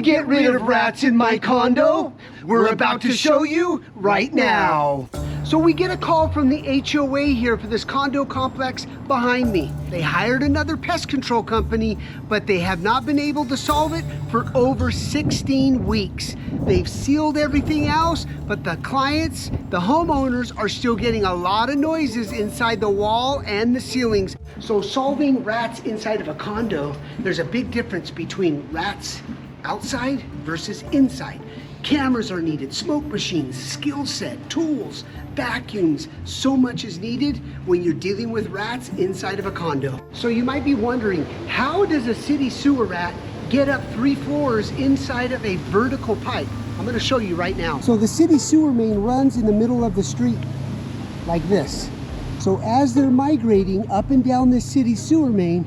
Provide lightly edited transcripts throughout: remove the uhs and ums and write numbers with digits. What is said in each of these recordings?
to get rid of rats in my condo? We're about to show you right now. So we get a call from the HOA here for this condo complex behind me. They hired another pest control company, but they have not been able to solve it for over 16 weeks. They've sealed everything else, but the clients, the homeowners, are still getting a lot of noises inside the wall and the ceilings. So solving rats inside of a condo, there's a big difference between rats outside versus inside. Cameras are needed, smoke machines, skill set, tools, vacuums. So much is needed when you're dealing with rats inside of a condo. So you might be wondering, how does a city sewer rat get up 3 floors inside of a vertical pipe? I'm gonna show you right now. So the city sewer main runs in the middle of the street like this. So as they're migrating up and down this city sewer main,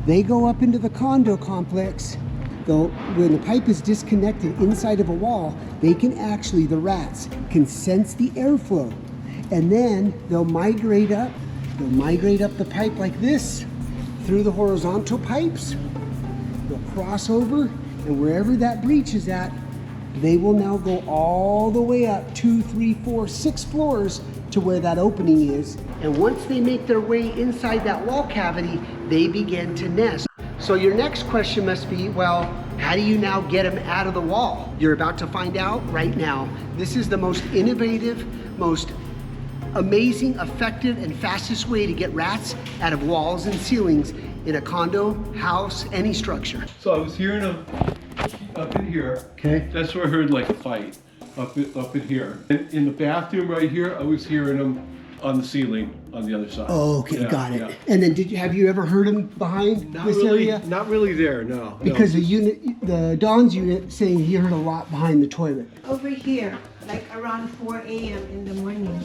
they go up into the condo complex. When the pipe is disconnected inside of a wall, they can actually, the rats can sense the airflow, and then they'll migrate up the pipe like this through the horizontal pipes. They'll cross over, and wherever that breach is at, they will now go all the way up 2, 3, 4, 6 floors to where that opening is. And once they make their way inside that wall cavity, they begin to nest. So your next question must be, well, how do you now get them out of the wall? You're about to find out right now. This is the most innovative, most amazing, effective, and fastest way to get rats out of walls and ceilings in a condo, house, any structure. So I was hearing them up in here. Okay. That's where I heard like a fight, up in here. In the bathroom right here, I was hearing them on the ceiling on the other side. Oh, okay, Yeah, got it. yeah. And then have you ever heard them behind Not this really, area? not really there, no. Because the Don's unit saying he heard a lot behind the toilet. Over here, like around 4 a.m. in the morning.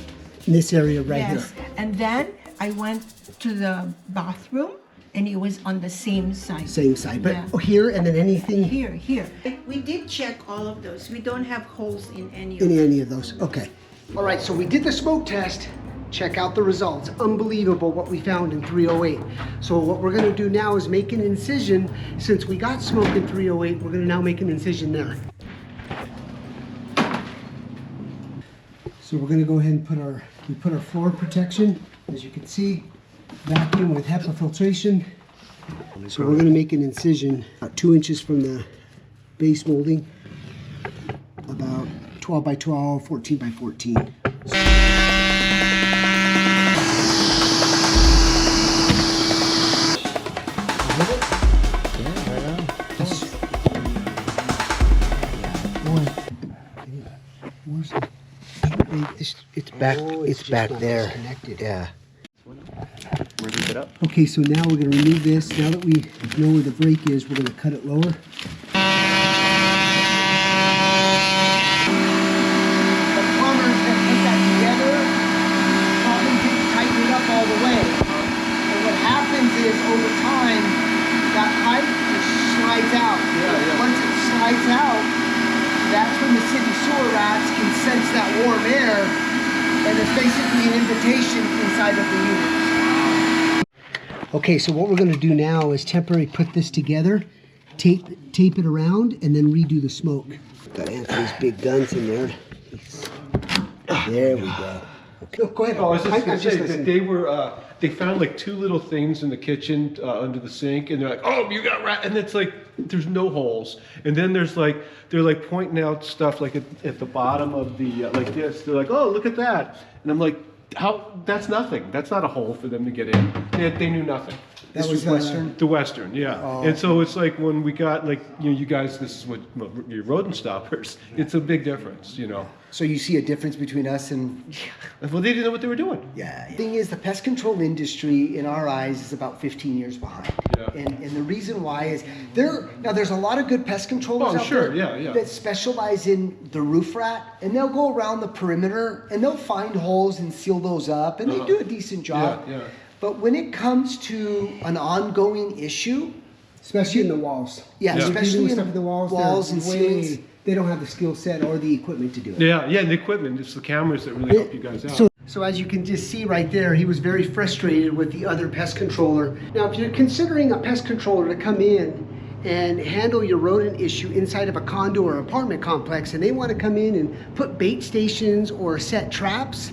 In this area right Yes. here. And then I went to the bathroom and it was on the same side. Same side, but Yeah. here and then anything Here. We did check all of those. We don't have holes in any of in them. any of those. Okay. All right, so we did the smoke test. Check out the results. Unbelievable what we found in 308. So what we're gonna do now is make an incision. Since we got smoke in 308, we're gonna now make an incision there. So we're gonna go ahead and put our floor protection, as you can see, vacuum with HEPA filtration. So we're gonna make an incision about 2 inches from the base molding, about 12 by 12, 14 by 14. It's back. Oh, it's just back not there. disconnected. Yeah. Remove it up. Okay, so now we're gonna remove this. Now that we know where the break is, we're gonna cut it lower. The plumbers have put that together. Plumbing didn't tighten it up all the way. And what happens is, over time, that pipe just slides out. Yeah. Once it slides out, that's when the city sewer rats can sense that warm air, and it's basically an invitation inside of the unit. Okay, so what we're going to do now is temporarily put this together, tape it around, and then redo the smoke. Got Anthony's big guns in there. There we go. Okay. Go ahead. Oh, I was just gonna say that listening. they were, they found like 2 little things in the kitchen under the sink, and they're like, "Oh, you got rat," and it's like there's no holes, and then there's like they're like pointing out stuff like at the bottom of the like this. They're like, "Oh, look at that," and I'm like, "How? That's nothing. That's not a hole for them to get in." They knew nothing. That was Western. The Western, yeah. Oh. And so it's like when we got like, you know, you guys, this is what your rodent stoppers. It's a big difference, you know. So you see a difference between us and Well, they didn't know what they were doing. yeah. The thing is, the pest control industry, in our eyes, is about 15 years behind. Yeah. And the reason why is there's a lot of good pest controllers Oh, out sure, there yeah. that specialize in the roof rat, and they'll go around the perimeter and they'll find holes and seal those up, and they do a decent job. Yeah. But when it comes to an ongoing issue, Especially in the walls. yeah, Yeah. especially in stuff in the walls and ceilings. they don't have the skill set or the equipment to do it. Yeah, and the equipment, it's the cameras that really help you guys out. So as you can just see right there, he was very frustrated with the other pest controller. Now, if you're considering a pest controller to come in and handle your rodent issue inside of a condo or apartment complex, and they want to come in and put bait stations or set traps,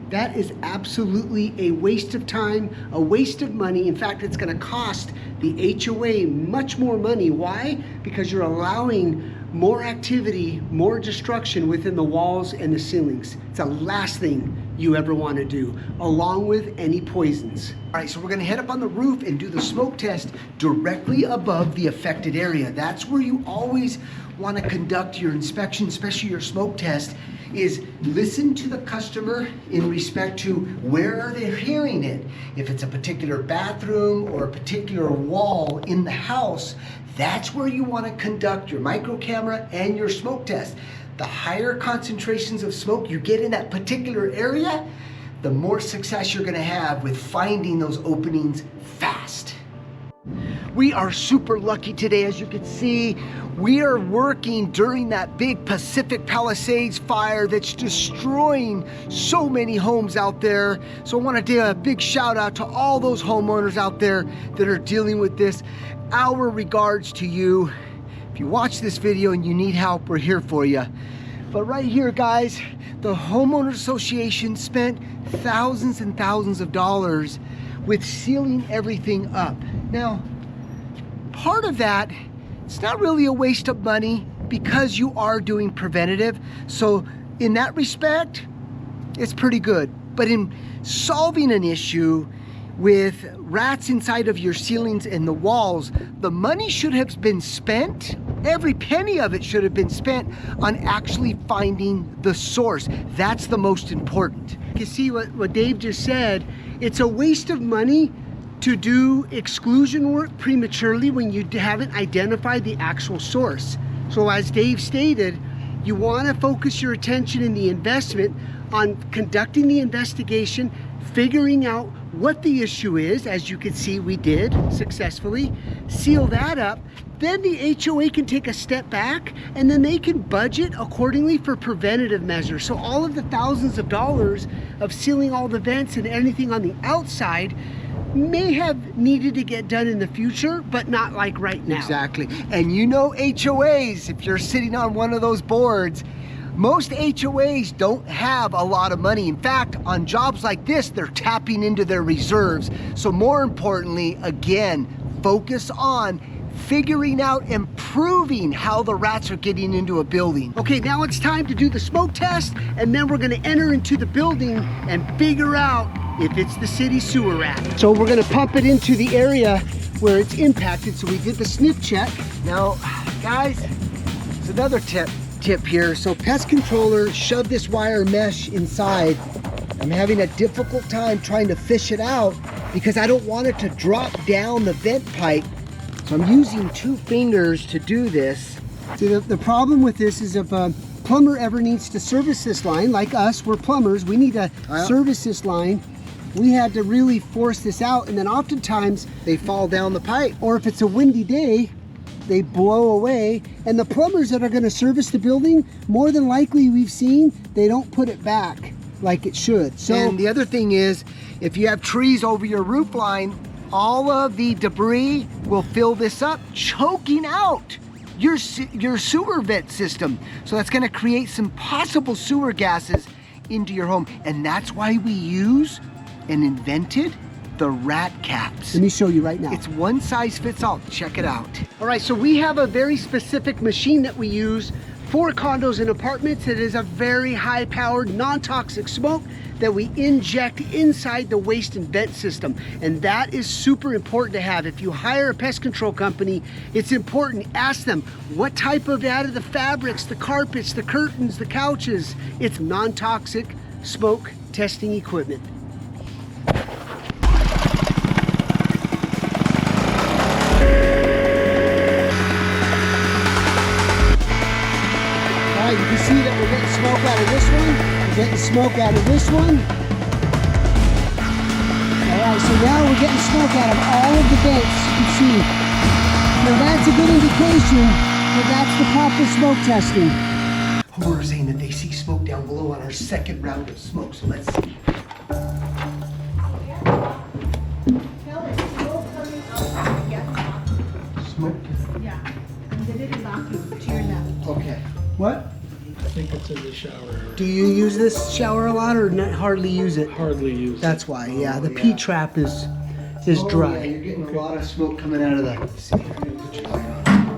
that is absolutely a waste of time, a waste of money. In fact, it's going to cost the HOA much more money. Why? Because you're allowing more activity, more destruction within the walls and the ceilings. It's the last thing you ever want to do, along with any poisons. All right, so we're going to head up on the roof and do the smoke test directly above the affected area. That's where you always want to conduct your inspection, especially your smoke test, is listen to the customer in respect to where are they hearing it. If it's a particular bathroom or a particular wall in the house, that's where you want to conduct your micro camera and your smoke test. The higher concentrations of smoke you get in that particular area, the more success you're going to have with finding those openings fast. We are super lucky today. As you can see, we are working during that big Pacific Palisades fire that's destroying so many homes out there. So I want to do a big shout out to all those homeowners out there that are dealing with this. Our regards to you. If you watch this video and you need help, we're here for you. But right here, guys, the Homeowners Association spent thousands and thousands of dollars with sealing everything up. Now, part of that, it's not really a waste of money because you are doing preventative. So in that respect, it's pretty good. But in solving an issue with rats inside of your ceilings and the walls, the money should have been spent, every penny of it should have been spent on actually finding the source. That's the most important. You see what Dave just said, it's a waste of money to do exclusion work prematurely when you haven't identified the actual source. So as Dave stated, you want to focus your attention in the investment on conducting the investigation, figuring out what the issue is. As you can see, we did successfully seal that up. Then the HOA can take a step back and then they can budget accordingly for preventative measures. So all of the thousands of dollars of sealing all the vents and anything on the outside may have needed to get done in the future, but not like right now. Exactly. And you know HOAs, if you're sitting on one of those boards, most HOAs don't have a lot of money. In fact, on jobs like this, they're tapping into their reserves. So more importantly, again, focus on figuring out and proving how the rats are getting into a building. Okay, now it's time to do the smoke test, and then we're gonna enter into the building and figure out if it's the city sewer rat. So we're gonna pump it into the area where it's impacted. So we did the sniff check. Now, guys, there's another tip here. So pest controller shoved this wire mesh inside. I'm having a difficult time trying to fish it out because I don't want it to drop down the vent pipe. So I'm using 2 fingers to do this. So the problem with this is if a plumber ever needs to service this line, like us, we're plumbers, we need to service this line. We had to really force this out, and then oftentimes they fall down the pipe. Or if it's a windy day, they blow away, and the plumbers that are going to service the building, more than likely we've seen, they don't put it back like it should. So, and the other thing is, if you have trees over your roof line, all of the debris will fill this up, choking out your sewer vent system. So that's going to create some possible sewer gases into your home, and that's why we use and invented the rat caps. Let me show you right now. It's one size fits all. Check it out. All right, so we have a very specific machine that we use for condos and apartments. It is a very high-powered, non-toxic smoke that we inject inside the waste and vent system. And that is super important to have. If you hire a pest control company, it's important. Ask them what type of out of the fabrics, the carpets, the curtains, the couches. It's non-toxic smoke testing equipment. You can see that we're getting smoke out of this one, we're getting smoke out of this one. Alright, so now we're getting smoke out of all of the vents, you can see. Now that's a good indication that that's the proper smoke testing. Homeowners saying that they see smoke down below on our second round of smoke, so let's see. Smoke? Yeah. What? I think it's in the shower. Do you use this shower a lot or not, hardly use it? Hardly used. That's why, yeah. The yeah. P-trap is dry. Yeah, you're getting a lot of smoke coming out of the.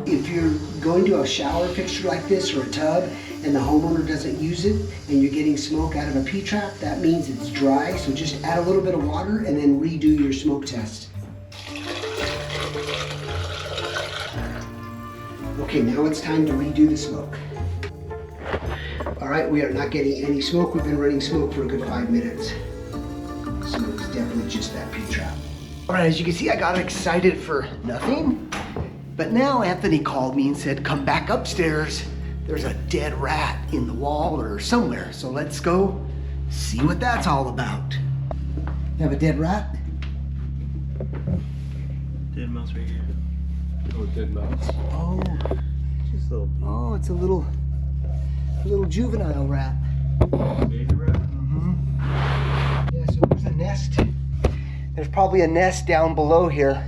If you're going to a shower fixture like this or a tub and the homeowner doesn't use it and you're getting smoke out of a P-trap, that means it's dry. So just add a little bit of water and then redo your smoke test. Okay, now it's time to redo the smoke. All right, we are not getting any smoke. We've been running smoke for a good 5 minutes. So it's definitely just that P-trap. All right, as you can see, I got excited for nothing. But now Anthony called me and said, come back upstairs. There's a dead rat in the wall or somewhere. So let's go see what that's all about. You have a dead rat? Dead mouse right here. Oh, dead mouse. Oh, Just a little oh, it's a little juvenile rat. baby rat. Yeah, so there's a nest. There's probably a nest down below here.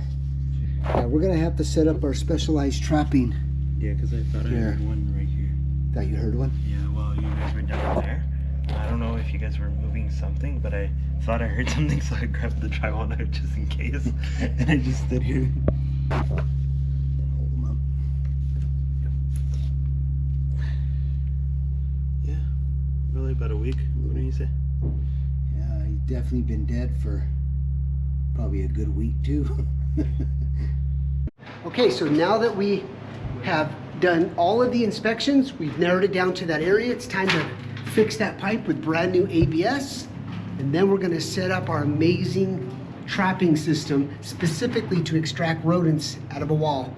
Yeah, we're gonna have to set up our specialized trapping. Yeah, because I thought I Here. heard one right here. Thought you heard one? Yeah, well, you guys were down there. I don't know if you guys were moving something, but I thought I heard something, so I grabbed the drywall knife just in case. And I just stood here. Hold 'em up. Yeah, really about a week. What do you say? Yeah, he's definitely been dead for probably a good week too. Okay, so now that we have done all of the inspections, we've narrowed it down to that area. It's time to fix that pipe with brand new ABS. And then we're gonna set up our amazing trapping system specifically to extract rodents out of a wall.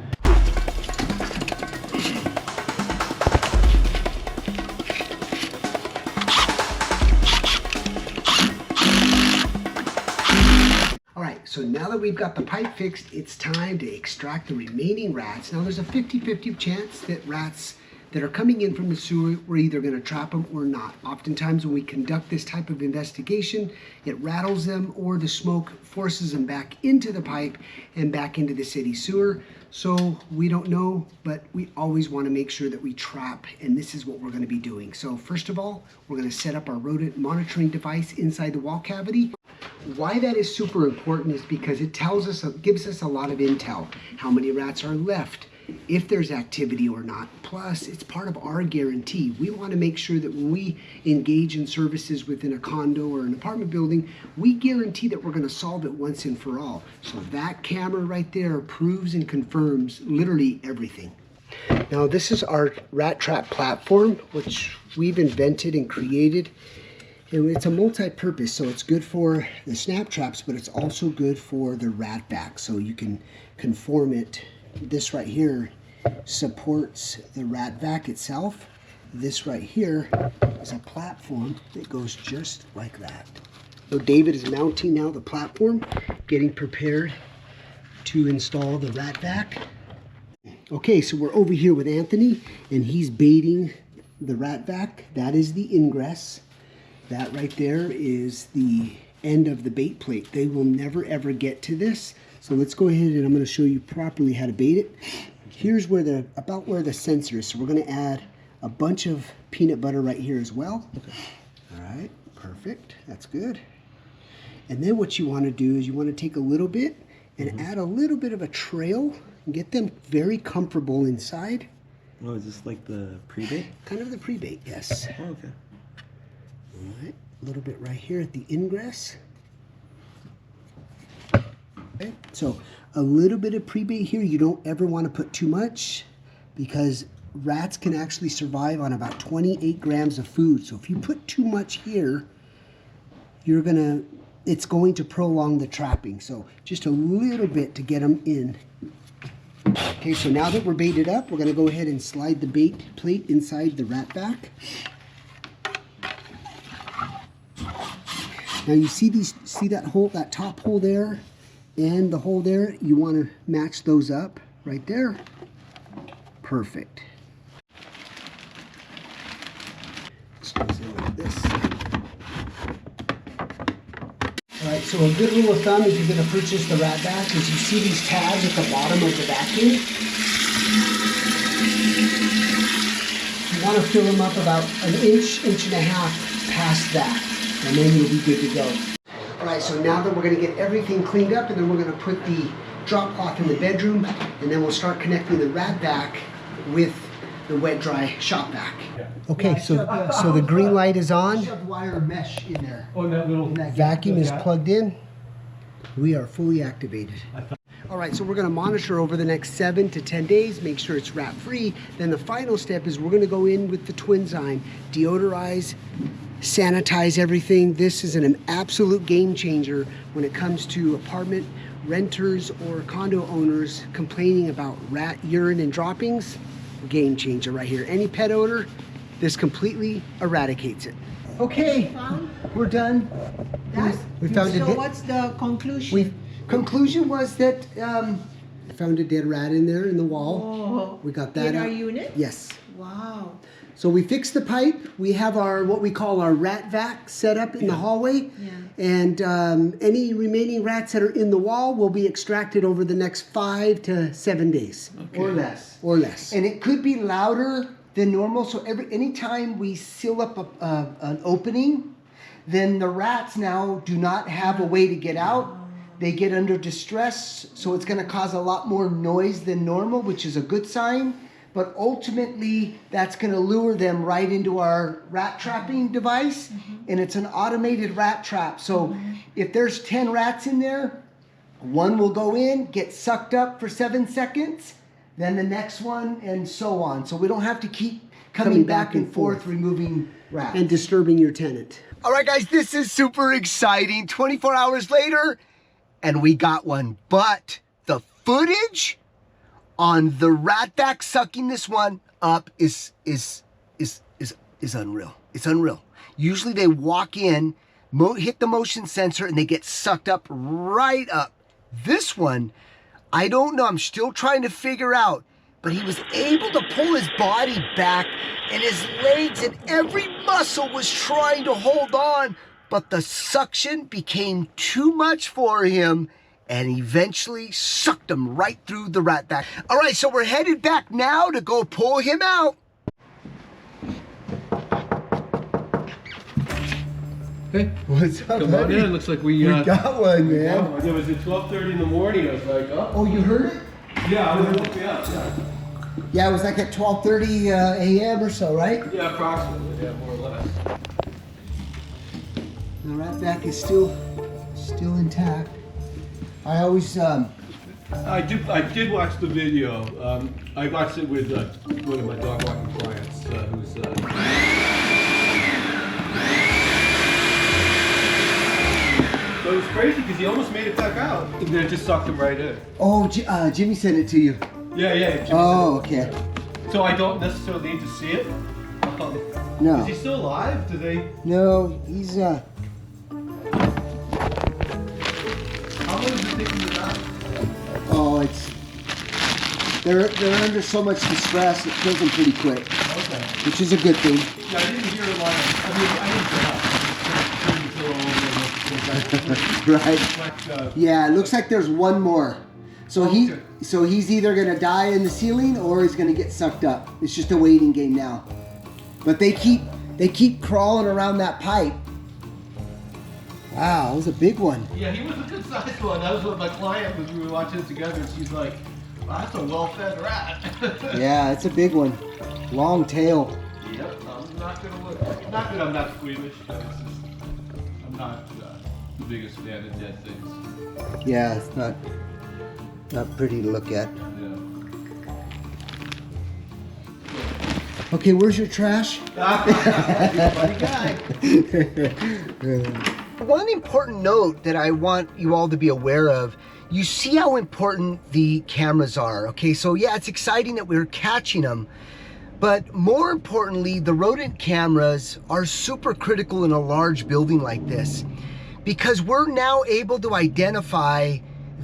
All right, so now that we've got the pipe fixed, it's time to extract the remaining rats. Now there's a 50-50 chance that rats that are coming in from the sewer, we're either gonna trap them or not. Oftentimes when we conduct this type of investigation, it rattles them or the smoke forces them back into the pipe and back into the city sewer. So we don't know, but we always wanna make sure that we trap, and this is what we're gonna be doing. So first of all, we're gonna set up our rodent monitoring device inside the wall cavity. Why that is super important is because it tells us, gives us a lot of intel. How many rats are left, if there's activity or not. Plus, it's part of our guarantee. We want to make sure that when we engage in services within a condo or an apartment building, we guarantee that we're going to solve it once and for all. So that camera right there proves and confirms literally everything. Now, this is our rat trap platform, which we've invented and created. And it's a multi-purpose, so it's good for the snap traps, but it's also good for the rat vac. So you can conform it. This right here supports the rat vac itself. This right here is a platform that goes just like that. So David is mounting now the platform, getting prepared to install the rat vac. Okay, so we're over here with Anthony, and he's baiting the rat vac. That is the ingress. That right there is the end of the bait plate. They will never ever get to this. So let's go ahead and I'm going to show you properly how to bait it. Here's where about where the sensor is. So we're going to add a bunch of peanut butter right here as well. Okay. All right, perfect. That's good. And then what you want to do is you want to take a little bit and add a little bit of a trail and get them very comfortable inside. Oh, is this like the pre-bait? Kind of the pre-bait, yes. Oh, okay. All right, a little bit right here at the ingress. Okay, so a little bit of pre-bait here. You don't ever want to put too much because rats can actually survive on about 28 grams of food. So if you put too much here, it's going to prolong the trapping. So just a little bit to get them in. Okay, so now that we're baited up, we're going to go ahead and slide the bait plate inside the rat vac. Now you see that hole, that top hole there, and the hole there. You want to match those up right there. Perfect. This goes in like this. All right. So a good rule of thumb if you're going to purchase the rat vac is you see these tabs at the bottom of the vacuum. You want to fill them up about an inch, inch and a half past that, and then you'll be good to go. All right, so now that we're going to get everything cleaned up, and then we're going to put the drop cloth in the bedroom, and then we'll start connecting the rat vac with the wet dry shop vac. Okay, so the green light is on. Shove wire mesh in there. Oh, that little Vacuum is plugged in. We are fully activated. All right, so we're going to monitor over the next 7 to 10 days, make sure it's rat free. Then the final step is we're going to go in with the Twinzyme, deodorize, sanitize everything. This is an absolute game changer when it comes to apartment renters or condo owners complaining about rat urine and droppings. Game changer right here. Any pet odor, this completely eradicates it. Okay, we're done. We found So a what's the conclusion? conclusion was that I found a dead rat in there in the wall. Oh, We got that in our out. unit? Yes. Wow. So we fixed the pipe. We have our what we call our rat vac set up in the hallway. Yeah. And any remaining rats that are in the wall will be extracted over the next 5 to 7 days. Or less. Or less. And it could be louder than normal. So anytime we seal up an opening, then the rats now do not have a way to get out. They get under distress, so it's going to cause a lot more noise than normal, which is a good sign. But ultimately, that's going to lure them right into our rat trapping device, and it's an automated rat trap. So if there's 10 rats in there, one will go in, get sucked up for 7 seconds, then the next one, and so on. So we don't have to keep coming back and forth removing rats. And disturbing your tenant. All right, guys, this is super exciting. 24 hours later, and we got one. But the footage on the rat vac sucking this one up is unreal. It's unreal. Usually they walk in, hit the motion sensor, and they get sucked up right up. This one, I don't know. I'm still trying to figure out. But he was able to pull his body back, and his legs and every muscle was trying to hold on, but the suction became too much for him and eventually sucked him right through the rat vac. All right, so we're headed back now to go pull him out. Hey, What's up, come on in. Looks like we got one, man. It was at 12:30 in the morning. I was like, oh. Oh, you heard it? Yeah, I was looking up. Yeah, it was like at 12:30 a.m. or so, right? Yeah, approximately. Yeah, more or less. The rat vac is still intact. I always I did watch the video. I watched it with one of my dog walking clients who's. But it was crazy because he almost made it back out, and then it just sucked him right in. Oh, Jimmy sent it to you. Yeah. Jimmy Oh, said it. okay. So I don't necessarily need to see it. No. Is he still alive? Do they? No, he's How long does it take him to die? oh, they're under so much distress it kills them pretty quick, Okay. which is a good thing. Yeah, I didn't hear a lot. Right. Yeah, it looks like there's one more. So Okay. he's either gonna die in the ceiling or he's gonna get sucked up. It's just a waiting game now. But they keep crawling around that pipe. Wow, that was a big one. Yeah, he was a good sized one. That was what my client was. We were watching it together, and she's like, wow, "That's a well-fed rat." Yeah, it's a big one. Long tail. Yep. I'm not gonna look. Not that I'm not squeamish. But it's just, I'm not the biggest fan of dead things. Yeah, it's not pretty to look at. Yeah. Okay, where's your trash? Funny guy. One important note that I want you all to be aware of, you see how important the cameras are, okay? So yeah, it's exciting that we're catching them, but more importantly, the rodent cameras are super critical in a large building like this because we're now able to identify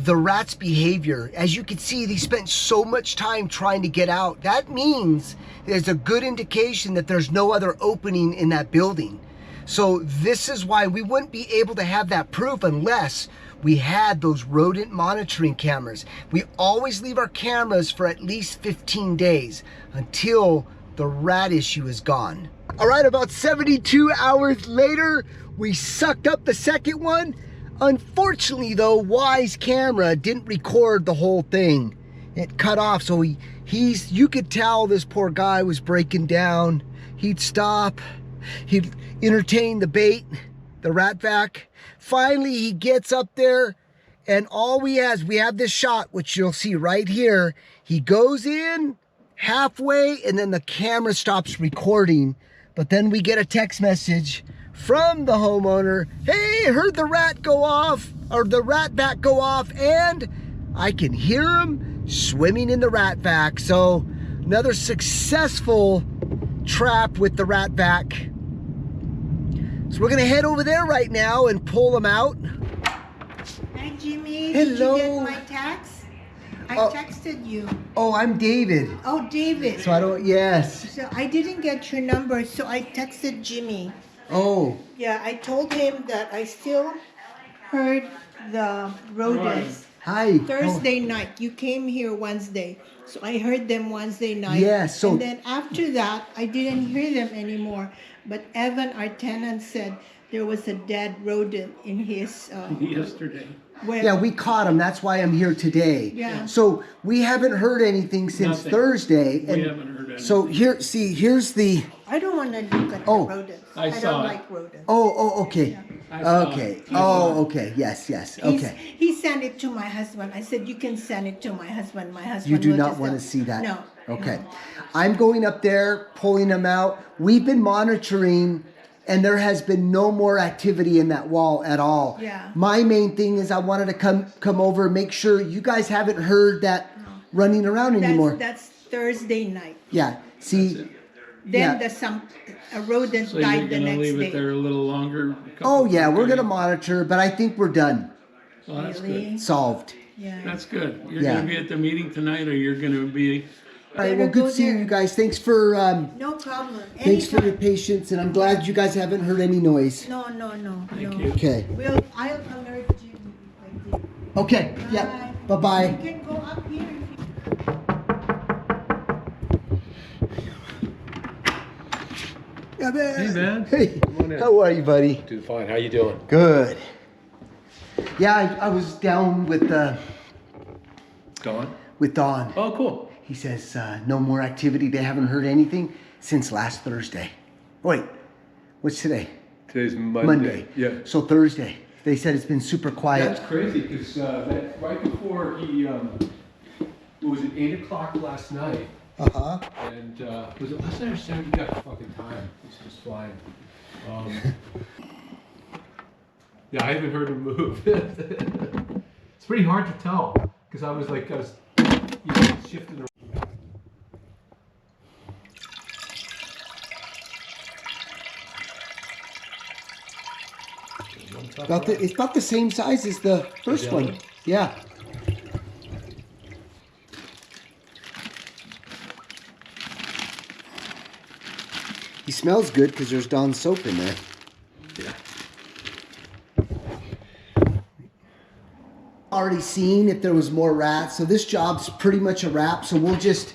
the rat's behavior. As you can see, they spent so much time trying to get out. That means there's a good indication that there's no other opening in that building. So this is why we wouldn't be able to have that proof unless we had those rodent monitoring cameras. We always leave our cameras for at least 15 days until the rat issue is gone. All right, about 72 hours later, we sucked up the second one. Unfortunately though, Y's camera didn't record the whole thing. It cut off, so you could tell this poor guy was breaking down. He'd stop, he'd entertain the bait, the rat vac. Finally, he gets up there, and all we have this shot, which you'll see right here. He goes in halfway, and then the camera stops recording. But then we get a text message from the homeowner. Hey, heard the rat go off, or the rat vac go off, and I can hear him swimming in the rat vac. So another successful trap with the rat vac. So we're gonna head over there right now and pull them out. Hi, Jimmy. Hello. Did you get my text? I texted you. Oh, I'm David. Oh, David. So I don't, yes. So I didn't get your number, so I texted Jimmy. Oh, Yeah, I told him that I still heard the rodents. hi. Thursday night. You came here Wednesday. So I heard them Wednesday night. Yeah, so- And then after that, I didn't hear them anymore. But Evan, our tenant, said there was a dead rodent in his... Yesterday. where- Yeah, we caught him. That's why I'm here today. Yeah. So we haven't heard anything since Nothing. Thursday. We haven't heard anything. So here's the, I don't want to look at Oh. the rodents. I don't saw it. like rodents. okay. I saw Okay. it. I saw it. Okay. Yes. He's- Okay. He sent it to my husband. I said, you can send it to my husband. My husband You do will not just want to help." see that? No. Okay. no. I'm going up there, pulling them out. We've been monitoring, and there has been no more activity in that wall at all. Yeah. My main thing is I wanted to come over and make sure you guys haven't heard that running around anymore. That's Thursday night. Yeah. See. Then Yeah. a rodent So you're died the gonna next leave day. it there a little longer? Oh yeah, we're gonna monitor, but I think we're done. Well, that's good. Really? Solved. Yeah. That's good. You're Yeah. gonna be at the meeting tonight, or you're gonna be... All right. Better Well, go good seeing there. you guys. Thanks for No problem. thanks for your Anytime. patience, and I'm glad you guys haven't heard any noise. No. Thank you. Okay. I'll alert you if I do. Okay. Yeah. Bye bye. You can go up here. Yeah, man. Hey, man. Hey. Come on in. How are you, buddy? Doing fine. How you doing? Good. Yeah, I was down with Dawn? Don. Oh, cool. He says no more activity. They haven't heard anything since last Thursday. Wait, what's today? Today's Monday. Monday. Yeah. So Thursday. They said it's been super quiet. That's crazy because right before he, what was it, 8 o'clock last night? Uh-huh. And was it last night or Saturday? You got fucking time. It's just flying. Yeah, I haven't heard him move. It's pretty hard to tell because I was shifting around. It's about the same size as the first one. Yeah. He smells good because there's Dawn soap in there. Yeah. Already seen if there was more rats, so this job's pretty much a wrap. So we'll just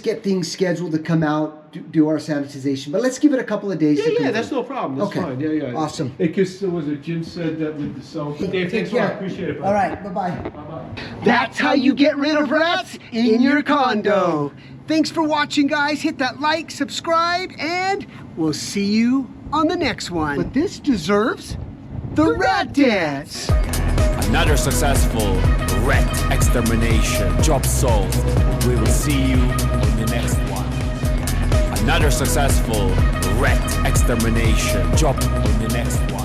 get things scheduled to come out, do our sanitization. But let's give it a couple of days. to Yeah, confirm. that's no problem. That's Okay. fine. Yeah. Awesome. Because there was Jim said that with the soap. Dave, Take thanks a lot. care. Appreciate it. Bro. All right. Bye-bye. Bye-bye. That's how you get rid of rats in your condo. Thanks for watching, guys. Hit that like, subscribe, and we'll see you on the next one. But this deserves the rat dance. Another successful rat extermination. Job solved. We will see you on the next one. Another successful rat extermination. Job on the next one.